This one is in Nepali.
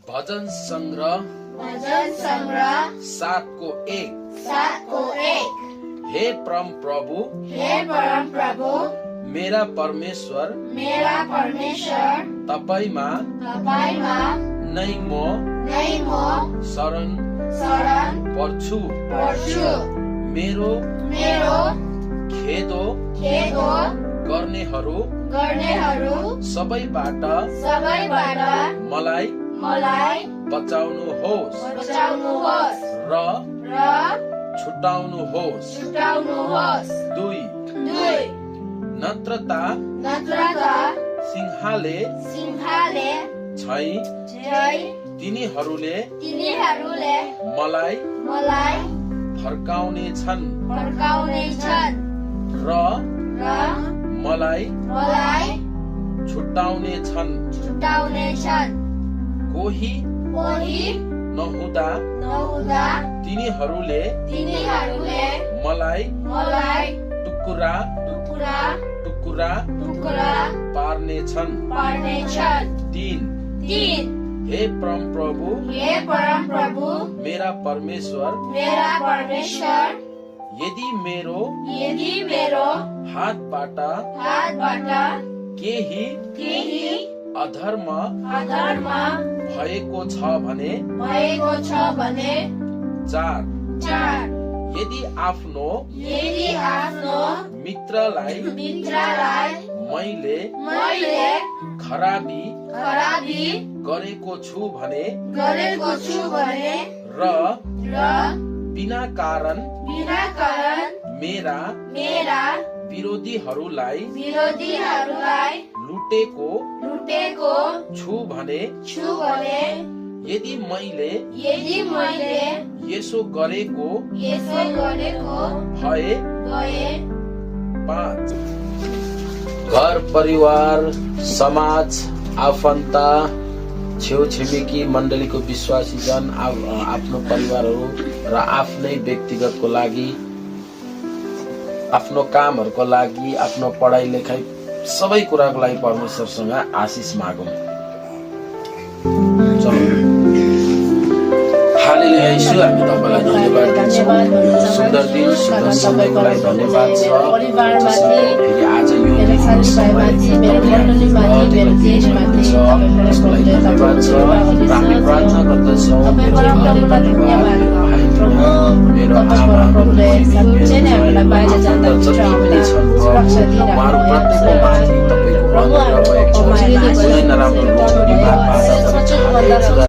भजन संग्रह 7 को 1। हे परम प्रभु मेरा परमेश्वर तपाईमा नै म शरण पर्छु। मेरो खेदो गर्नेहरू सबैबाट मलाई बचाउनुहोस् र छुटाउनुहोस्। 2 नत्रता सिंहले छै तिनीहरूले मलाई फर्काउने छन् र मलाई छुटाउने छन्। कोही नहुँदा तिनीहरूले मलाई टुक्रा पार्ने छन्। 3 हे परम प्रभु मेरा परमेश्वर यदि मेरो हातबाट केही अधर्म भएको छ भने 4 यदि आफ्नो मित्रलाई मैले खराबी गरेको छु भने र बिना कारण मेरा विरोधीहरूलाई लुटेको छु भने यदि मैले यसो गरेको भए 5 घर परिवार समाज आफन्त छेउछिमेकी मण्डलीको विश्वासी जन आफ्नो परिवारहरू र आफ्नै व्यक्तिगतको लागि आफ्नो कामहरूको लागि आफ्नो पढाइ लेखाइ सबै कुराको लागि परमेश्वरसँग आशिष मागौँ। हालेलुया। यीशु हामी तपाईलाई धन्यवाद दिन्छौँ। सुन्दर दिन सुन्दर समयको लागि धन्यवाद छ। फेरि आज यो धन्यवाद छ। हामी प्रार्थना गर्दछौँ मेरो आमा उहाँहरू प्रत्येकको माथि तपाईँको नराम्रो